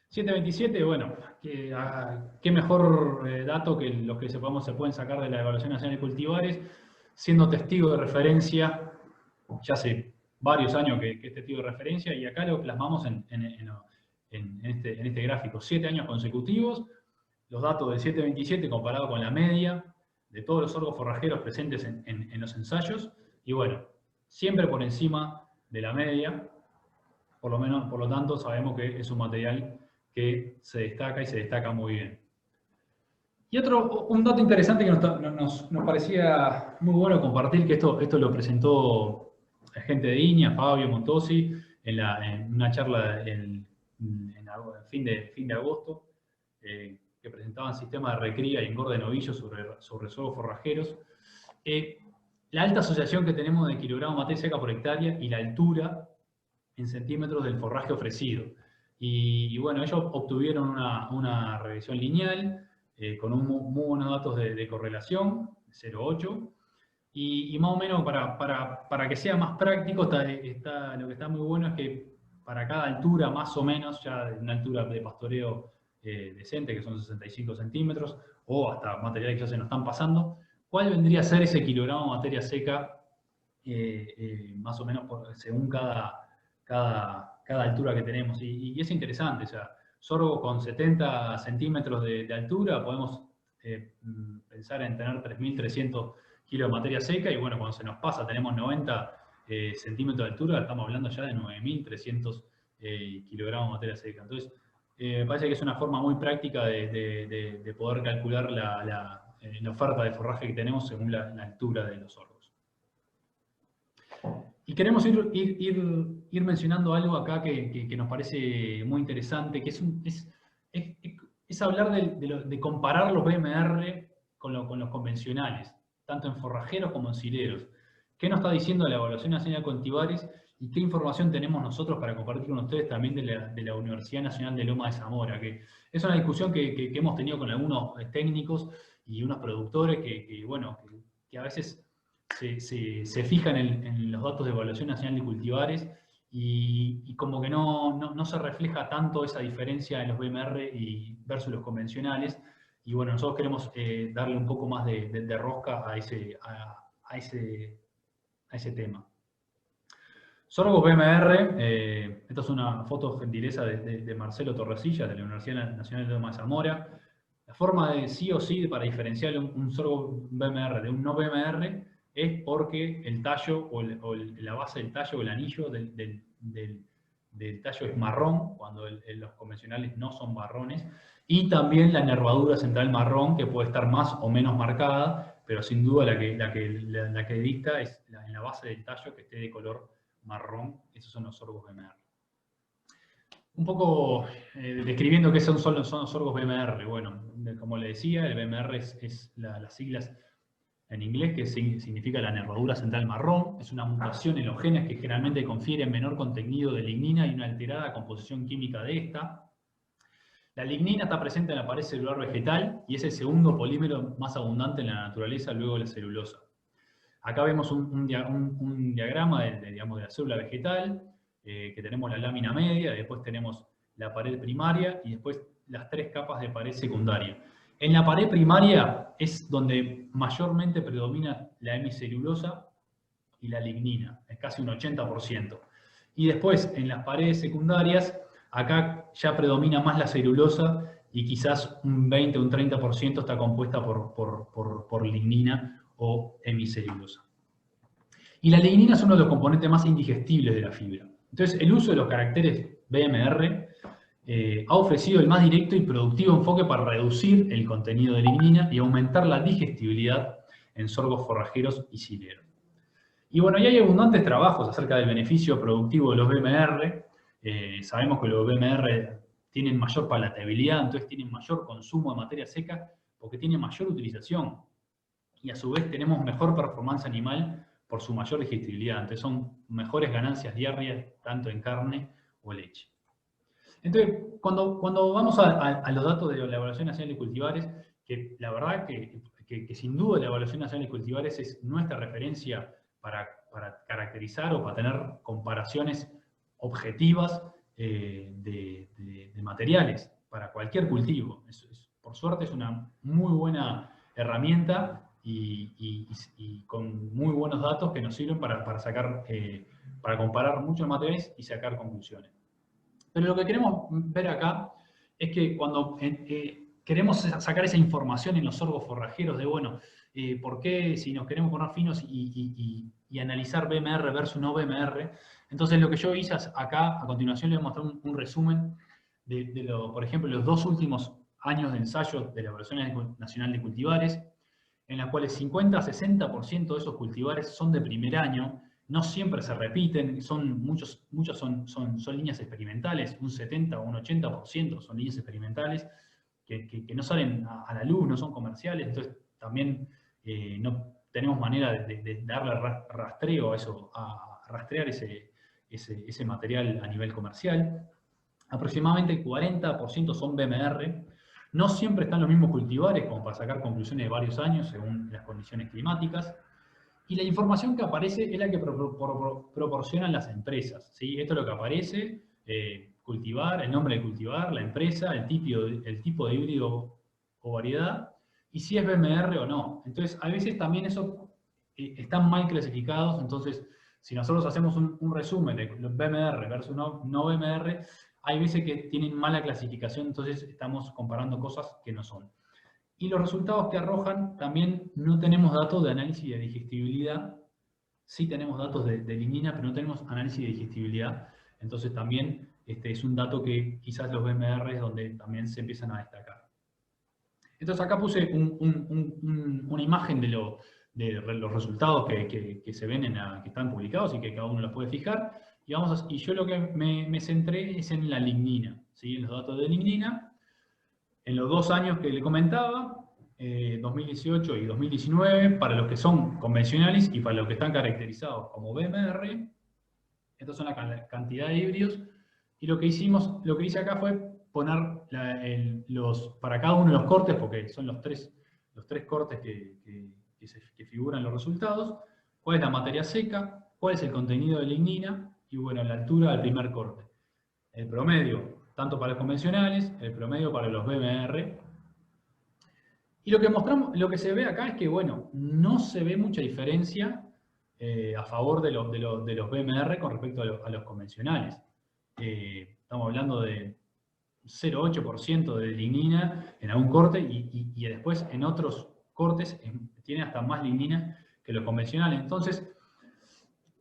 727, bueno, qué mejor dato que los que se pueden sacar de la Evaluación Nacional de Cultivares, siendo testigo de referencia, ya hace varios años que es testigo de referencia, y acá lo plasmamos en este gráfico, 7 años consecutivos, los datos del 727 comparado con la media de todos los sorgos forrajeros presentes en los ensayos, y bueno, siempre por encima de la media, por lo tanto sabemos que es un material que se destaca y se destaca muy bien. Y un dato interesante que nos parecía muy bueno compartir, que esto lo presentó la gente de INIA, Fabio Montosi, en una charla en fin de agosto, que presentaban sistemas de recría y engorde de novillos sobre sorgos forrajeros. La alta asociación que tenemos de kilogramo de materia seca por hectárea y la altura en centímetros del forraje ofrecido. Y bueno, ellos obtuvieron una regresión lineal con muy buenos datos de correlación, 0,8, y más o menos para que sea más práctico, lo que está muy bueno es que para cada altura, más o menos, ya una altura de pastoreo decente, que son 65 centímetros, o hasta materiales que ya se nos están pasando, ¿cuál vendría a ser ese kilogramo de materia seca más o menos según cada altura que tenemos? Y es interesante, o sea, sorgo con 70 centímetros de altura, podemos pensar en tener 3.300 kilos de materia seca, y bueno, cuando se nos pasa, tenemos 90 centímetros de altura, estamos hablando ya de 9.300 kilogramos de materia seca. Entonces, me parece que es una forma muy práctica de poder calcular la oferta de forraje que tenemos según la altura de los sorgos. Y queremos ir mencionando algo acá que nos parece muy interesante, que es hablar de comparar los BMR con los convencionales, tanto en forrajeros como en sileros. ¿Qué nos está diciendo la Evaluación Nacional de Cultivares y qué información tenemos nosotros para compartir con ustedes también de la Universidad Nacional de Loma de Zamora? Que es una discusión que hemos tenido con algunos técnicos y unos productores que a veces se fijan en los datos de Evaluación Nacional de Cultivares y como que no se refleja tanto esa diferencia en los BMR versus los convencionales. Y bueno, nosotros queremos darle un poco más de rosca a ese tema. Sorgos BMR, esta es una foto gentileza de Marcelo Torresilla, de la Universidad Nacional de Loma de Zamora. La forma de sí o sí para diferenciar un sorgo BMR de un no BMR es porque el tallo o la base del tallo o el anillo del tallo es marrón, cuando los convencionales no son marrones, y también la nervadura central marrón, que puede estar más o menos marcada, pero sin duda la que dicta es en la base del tallo que esté de color marrón. Esos son los sorgos BMR. Un poco describiendo qué son los sorgos BMR. Bueno, como le decía, el BMR es las siglas en inglés, que significa la nervadura central marrón. Es una mutación en los genes que generalmente confieren menor contenido de lignina y una alterada composición química de esta. La lignina está presente en la pared celular vegetal y es el segundo polímero más abundante en la naturaleza luego de la celulosa. Acá vemos un diagrama de la célula vegetal, que tenemos la lámina media, después tenemos la pared primaria y después las 3 capas de pared secundaria. En la pared primaria es donde mayormente predomina la hemicelulosa y la lignina, es casi un 80%. Y después en las paredes secundarias, acá ya predomina más la celulosa y quizás un 20 o un 30% está compuesta por lignina o hemicelulosa. Y la lignina es uno de los componentes más indigestibles de la fibra. Entonces, el uso de los caracteres BMR ha ofrecido el más directo y productivo enfoque para reducir el contenido de lignina y aumentar la digestibilidad en sorgos forrajeros y sileros. Y bueno, ya hay abundantes trabajos acerca del beneficio productivo de los BMR. Sabemos que los BMR tienen mayor palatabilidad, entonces tienen mayor consumo de materia seca porque tienen mayor utilización. Y a su vez tenemos mejor performance animal por su mayor digestibilidad. Entonces son mejores ganancias diarias tanto en carne o leche. Entonces, cuando vamos a los datos de la Evaluación Nacional de Cultivares, que la verdad que sin duda la Evaluación Nacional de Cultivares es nuestra referencia para caracterizar o para tener comparaciones objetivas de materiales para cualquier cultivo. Por suerte es una muy buena herramienta y con muy buenos datos que nos sirven para comparar muchos materiales y sacar conclusiones. Pero lo que queremos ver acá es que cuando queremos sacar esa información en los sorgos forrajeros de, bueno, ¿por qué si nos queremos poner finos y analizar BMR versus no BMR? Entonces lo que yo hice acá, a continuación les voy a mostrar un resumen por ejemplo, los 2 últimos años de ensayo de la Evaluación Nacional de Cultivares, en las cuales 50-60% de esos cultivares son de primer año, no siempre se repiten, muchos son líneas experimentales, un 70 o un 80% son líneas experimentales que no salen a la luz, no son comerciales, entonces también no tenemos manera de darle rastreo a eso, a rastrear ese material a nivel comercial. Aproximadamente 40% son BMR. No siempre están los mismos cultivares como para sacar conclusiones de varios años según las condiciones climáticas. Y la información que aparece es la que proporcionan las empresas, ¿sí? Esto es lo que aparece, cultivar, el nombre de cultivar, la empresa, el tipo de híbrido o variedad, y si es BMR o no. Entonces, a veces también eso están mal clasificados, entonces, si nosotros hacemos un resumen de los BMR versus no BMR, hay veces que tienen mala clasificación, entonces estamos comparando cosas que no son. Y los resultados que arrojan, también no tenemos datos de análisis de digestibilidad. Sí tenemos datos de lignina, pero no tenemos análisis de digestibilidad. Entonces también es un dato que quizás los BMR es donde también se empiezan a destacar. Entonces acá puse una imagen de los resultados que se ven, que están publicados y que cada uno los puede fijar. Y yo lo que me centré es en la lignina, ¿sí? En los datos de lignina. En los 2 años que le comentaba, 2018 y 2019, para los que son convencionales y para los que están caracterizados como BMR, estas son la cantidad de híbridos, y lo que hice acá fue poner para cada uno de los cortes, porque son los tres cortes que figuran en los resultados, cuál es la materia seca, cuál es el contenido de lignina, y bueno, la altura del primer corte. El promedio, tanto para los convencionales, el promedio para los BMR. Y lo que se ve acá es que, bueno, no se ve mucha diferencia a favor de los BMR con respecto a los convencionales. Estamos hablando de 0,8% de lignina en algún corte y después en otros cortes tiene hasta más lignina que los convencionales. Entonces,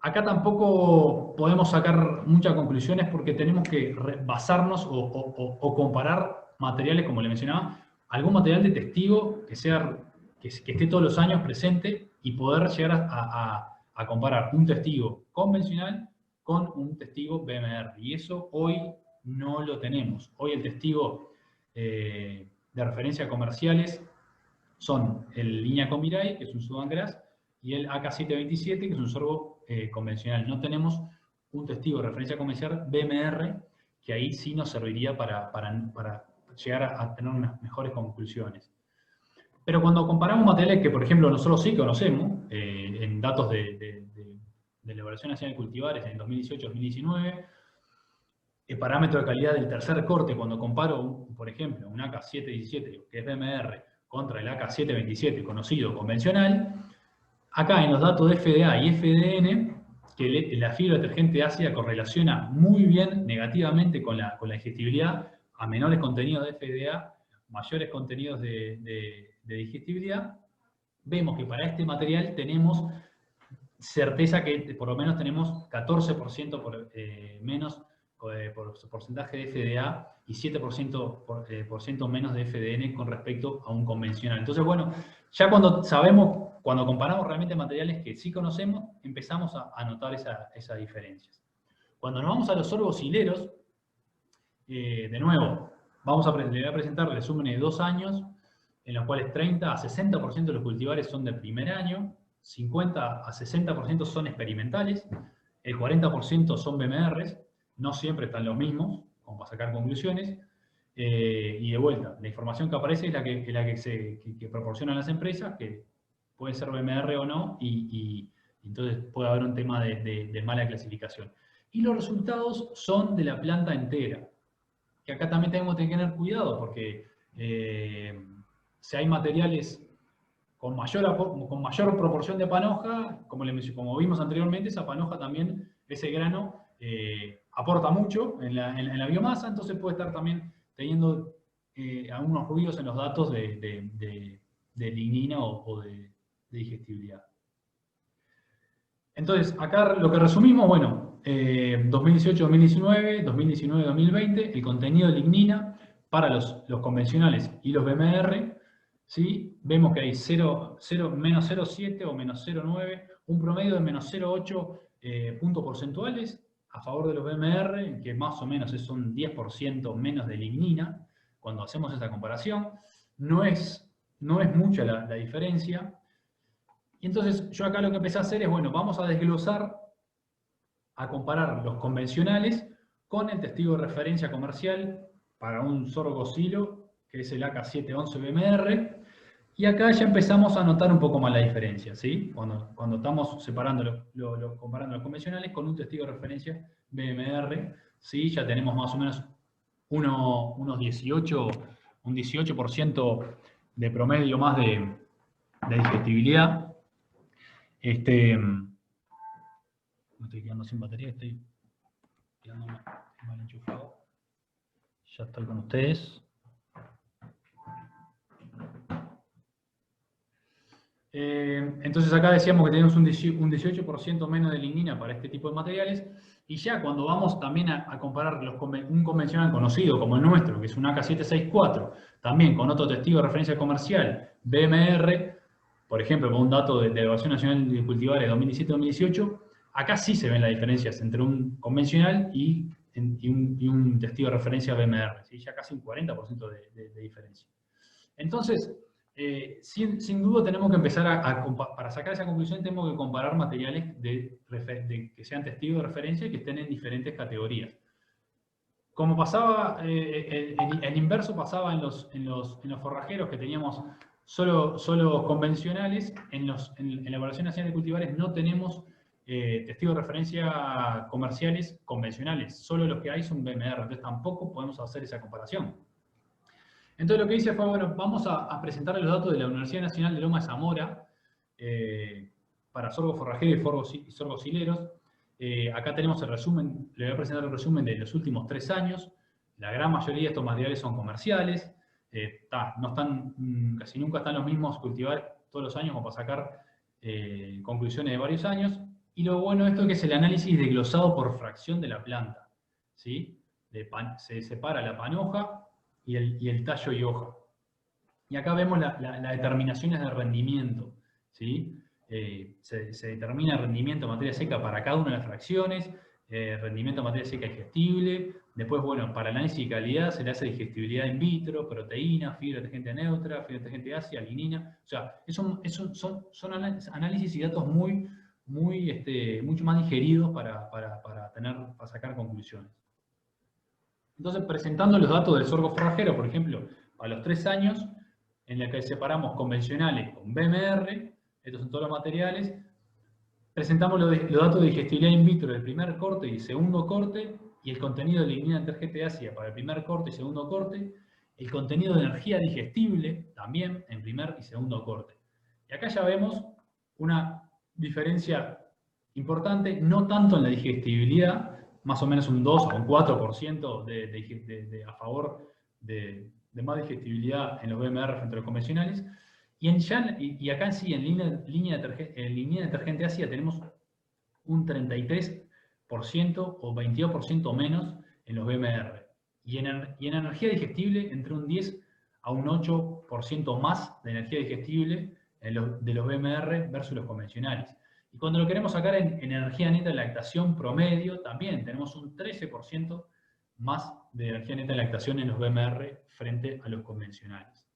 acá tampoco podemos sacar muchas conclusiones porque tenemos que basarnos o comparar materiales, como le mencionaba, algún material de testigo que esté todos los años presente y poder llegar a comparar un testigo convencional con un testigo BMR. Y eso hoy no lo tenemos. Hoy el testigo de referencia comerciales son el Iñaco Mirai, que es un Sudan-Gras, y el AK727, que es un sorgo convencional. No tenemos un testigo de referencia comercial BMR, que ahí sí nos serviría para llegar a tener unas mejores conclusiones. Pero cuando comparamos materiales que, por ejemplo, nosotros sí conocemos, en datos de la Evaluación Nacional de Cultivares en 2018-2019, el parámetro de calidad del tercer corte, cuando comparo, por ejemplo, un AK717, que es BMR, contra el AK727, conocido convencional, acá en los datos de FDA y FDN, que la fibra detergente ácida correlaciona muy bien negativamente con la digestibilidad, a menores contenidos de FDA, mayores contenidos de digestibilidad, vemos que para este material tenemos certeza que por lo menos tenemos 14% menos por porcentaje de FDA y 7% menos de FDN con respecto a un convencional. Entonces, bueno, ya cuando comparamos realmente materiales que sí conocemos, empezamos a notar esas diferencias. Cuando nos vamos a los sorbos hileros, de nuevo, le voy a presentar resúmenes de 2 años, en los cuales 30 a 60% de los cultivares son de primer año, 50 a 60% son experimentales, el 40% son BMRs, no siempre están los mismos, como para sacar conclusiones, y de vuelta, la información que aparece es la que proporcionan las empresas, que puede ser BMR o no, y entonces puede haber un tema de mala clasificación. Y los resultados son de la planta entera, que acá también tenemos que tener cuidado, porque si hay materiales con mayor proporción de panoja, como vimos anteriormente, esa panoja también, ese grano, aporta mucho en la biomasa, entonces puede estar también teniendo algunos ruidos en los datos de lignina o de digestibilidad. Entonces, acá lo que resumimos, bueno, 2018-2019, 2019-2020, el contenido de lignina para los convencionales y los BMR, ¿sí? Vemos que hay menos 0,7 o menos 0,9, un promedio de menos 0,8 puntos porcentuales a favor de los BMR, que más o menos es un 10% menos de lignina, cuando hacemos esta comparación. No es mucha la diferencia. Y entonces yo acá lo que empecé a hacer es, bueno, vamos a desglosar, a comparar los convencionales con el testigo de referencia comercial para un sorgo silo, que es el AK711 BMR, y acá ya empezamos a notar un poco más la diferencia, ¿sí? Cuando estamos separando, comparando los convencionales con un testigo de referencia BMR, ¿sí? Ya tenemos más o menos un 18% de promedio más de digestibilidad. Me estoy quedando sin batería, estoy quedando mal enchufado. Ya estoy con ustedes. Entonces acá decíamos que tenemos un 18% menos de lignina para este tipo de materiales, y ya cuando vamos también a comparar un convencional conocido como el nuestro, que es un AK764, también con otro testigo de referencia comercial, BMR, por ejemplo, con un dato de la Evaluación Nacional de Cultivares de 2017-2018, acá sí se ven las diferencias entre un convencional y un testigo de referencia BMR, ¿sí? Ya casi un 40% de diferencia. Entonces, sin duda tenemos que empezar para sacar esa conclusión tenemos que comparar materiales que sean testigos de referencia y que estén en diferentes categorías. Como pasaba, el inverso pasaba en los forrajeros que teníamos solo convencionales, en la Evaluación Nacional de Cultivares no tenemos testigos de referencia comerciales convencionales, solo los que hay son BMR, entonces tampoco podemos hacer esa comparación. Entonces lo que hice fue, bueno, vamos a presentar los datos de la Universidad Nacional de Loma de Zamora para sorgo forrajero y sorgos hileros. Acá tenemos el resumen, le voy a presentar el resumen de los últimos 3 años. La gran mayoría de estos materiales son comerciales. No están, casi nunca están los mismos cultivares todos los años como para sacar conclusiones de varios años. Y lo bueno de esto es que es el análisis desglosado por fracción de la planta, ¿sí? Se separa la panoja y el tallo y hoja. Y acá vemos las determinaciones de rendimiento, ¿sí? Se determina el rendimiento de materia seca para cada una de las fracciones, rendimiento de materia seca digestible, después, bueno, para análisis de calidad se le hace digestibilidad in vitro, proteína, fibra detergente neutra, fibra detergente ácida, lignina, o sea, son análisis y datos mucho más digeridos para sacar conclusiones. Entonces, presentando los datos del sorgo forrajero, por ejemplo, a los 3 años, en el que separamos convencionales con BMR, estos son todos los materiales, presentamos los datos de digestibilidad in vitro del primer corte y segundo corte, y el contenido de lignina detergente ácida para el primer corte y segundo corte, el contenido de energía digestible también en primer y segundo corte. Y acá ya vemos una diferencia importante, no tanto en la digestibilidad, más o menos un 2 o un 4% a favor de más digestibilidad en los BMR frente a los convencionales. Y acá sí, en línea detergente ácida tenemos un 33% o 22% menos en los BMR. Y en energía digestible, entre un 10 a un 8% más de energía digestible de los BMR versus los convencionales. Y cuando lo queremos sacar en energía neta de lactación promedio, también tenemos un 13% más de energía neta de lactación en los BMR frente a los convencionales.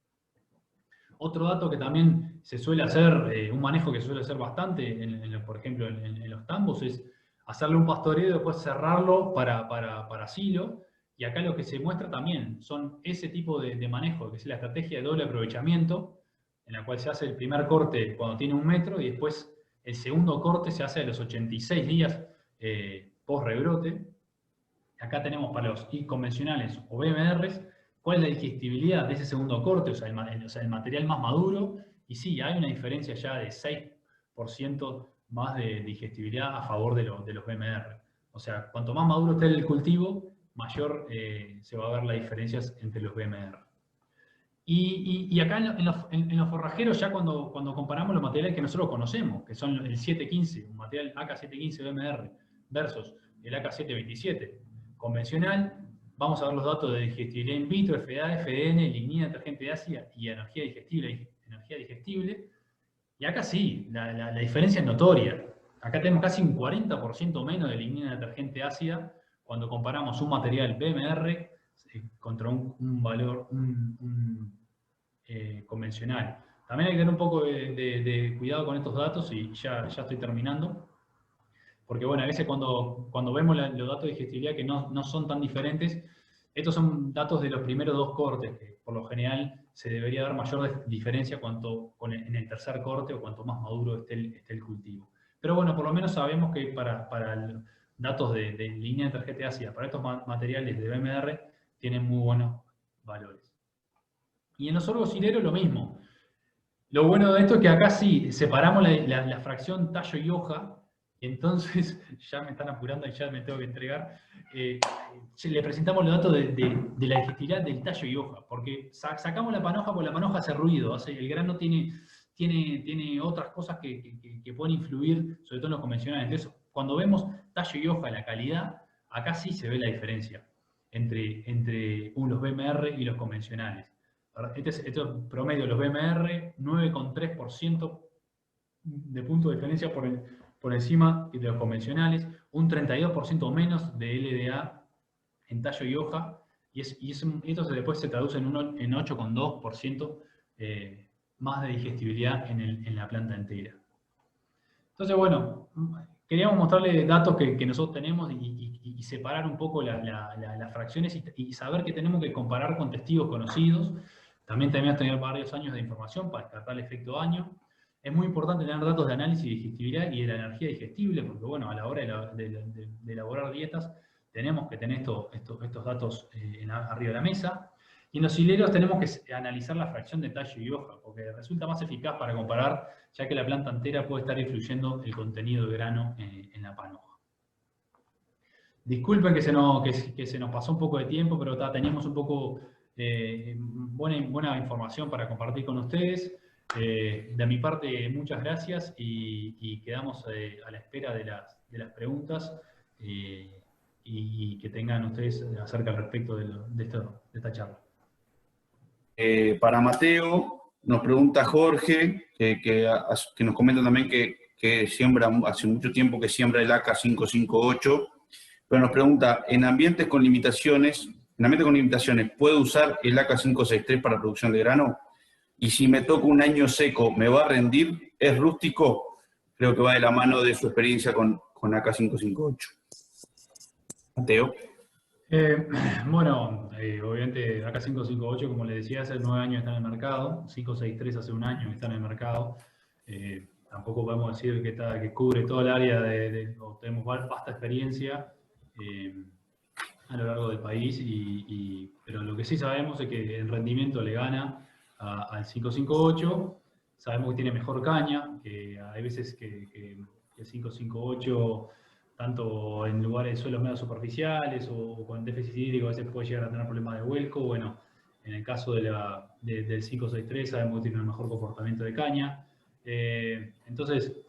Otro dato que también se suele hacer, un manejo que se suele hacer bastante, por ejemplo, en los tambos, es hacerle un pastoreo y después cerrarlo para silo. Y acá lo que se muestra también son ese tipo de manejo, que es la estrategia de doble aprovechamiento, en la cual se hace el primer corte cuando tiene 1 metro y después el segundo corte se hace a los 86 días post-rebrote. Acá tenemos para los convencionales o BMRs cuál es la digestibilidad de ese segundo corte, o sea, el material más maduro. Y sí, hay una diferencia ya de 6% más de digestibilidad a favor de los BMR. O sea, cuanto más maduro esté el cultivo, mayor se va a ver las diferencias entre los BMR. Y acá en los forrajeros, ya cuando comparamos los materiales que nosotros conocemos, que son el 715, un material AK715 BMR, versus el AK727 convencional, vamos a ver los datos de digestibilidad in vitro, FDA, FDN, lignina detergente ácida y energía digestible. Y acá sí, la diferencia es notoria. Acá tenemos casi un 40% menos de lignina detergente ácida cuando comparamos un material BMR contra un valor convencional. También hay que tener un poco de cuidado con estos datos, y ya estoy terminando. Porque bueno, a veces cuando vemos los datos de digestibilidad que no son tan diferentes, estos son datos de los primeros 2 cortes, que por lo general se debería dar mayor diferencia en el tercer corte o cuanto más maduro esté el cultivo. Pero bueno, por lo menos sabemos que para datos de línea detergente ácida, para estos materiales de BMR, tienen muy buenos valores. Y en los sorgos hileros lo mismo. Lo bueno de esto es que acá sí separamos la fracción tallo y hoja. Entonces, ya me están apurando y ya me tengo que entregar. Le presentamos los datos de la digestibilidad del tallo y hoja, porque sacamos la panoja porque la panoja hace ruido, el grano tiene tiene otras cosas que pueden influir, sobre todo en los convencionales. Entonces, cuando vemos tallo y hoja, la calidad, acá sí se ve la diferencia entre los BMR y los convencionales. Este es promedio, los BMR, 9,3% de punto de diferencia por encima de los convencionales, un 32% menos de LDA en tallo y hoja, y esto después se traduce en 8,2% más de digestibilidad en la planta entera. Entonces, bueno, queríamos mostrarles datos que nosotros tenemos y separar un poco las fracciones y saber que tenemos que comparar con testigos conocidos. También tenemos que tener varios años de información para descartar el efecto daño. Es muy importante tener datos de análisis de digestibilidad y de la energía digestible, porque bueno, a la hora de elaborar dietas tenemos que tener estos datos arriba de la mesa. Y en los hileros tenemos que analizar la fracción de tallo y hoja, porque resulta más eficaz para comparar, ya que la planta entera puede estar influyendo el contenido de grano en la panoja. Disculpen que se nos pasó un poco de tiempo, pero teníamos un poco buena información para compartir con ustedes. De mi parte, muchas gracias y quedamos a la espera de las preguntas y que tengan ustedes acerca al respecto de esta charla. Para Mateo, nos pregunta Jorge, que nos comenta también que siembra, hace mucho tiempo que siembra el AK 558, pero nos pregunta, en ambientes con limitaciones, ¿puedo usar el AK 563 para producción de grano? Y si me toca un año seco, ¿me va a rendir? ¿Es rústico? Creo que va de la mano de su experiencia con AK 558. Mateo. Bueno, obviamente AK 558, como les decía, hace 9 años está en el mercado, 563 hace un año que está en el mercado. Tampoco podemos decir que cubre todo el área tenemos vasta experiencia a lo largo del país, pero lo que sí sabemos es que el rendimiento le gana al 558. Sabemos que tiene mejor caña, que hay veces que el 558, tanto en lugares de suelos medio superficiales o con déficit hídrico, a veces puede llegar a tener problemas de vuelco. Bueno, en el caso del 563 sabemos que tiene un mejor comportamiento de caña. Entonces,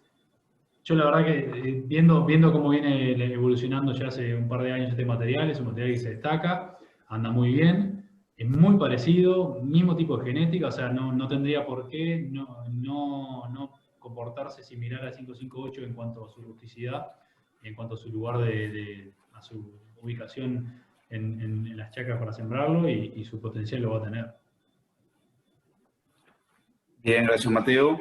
yo la verdad que viendo cómo viene evolucionando ya hace un par de años este material, es un material que se destaca, anda muy bien, es muy parecido, mismo tipo de genética, o sea, no tendría por qué no comportarse similar al 558 en cuanto a su rusticidad, en cuanto a su lugar a su ubicación en las chacras para sembrarlo y su potencial lo va a tener. Bien, gracias Mateo.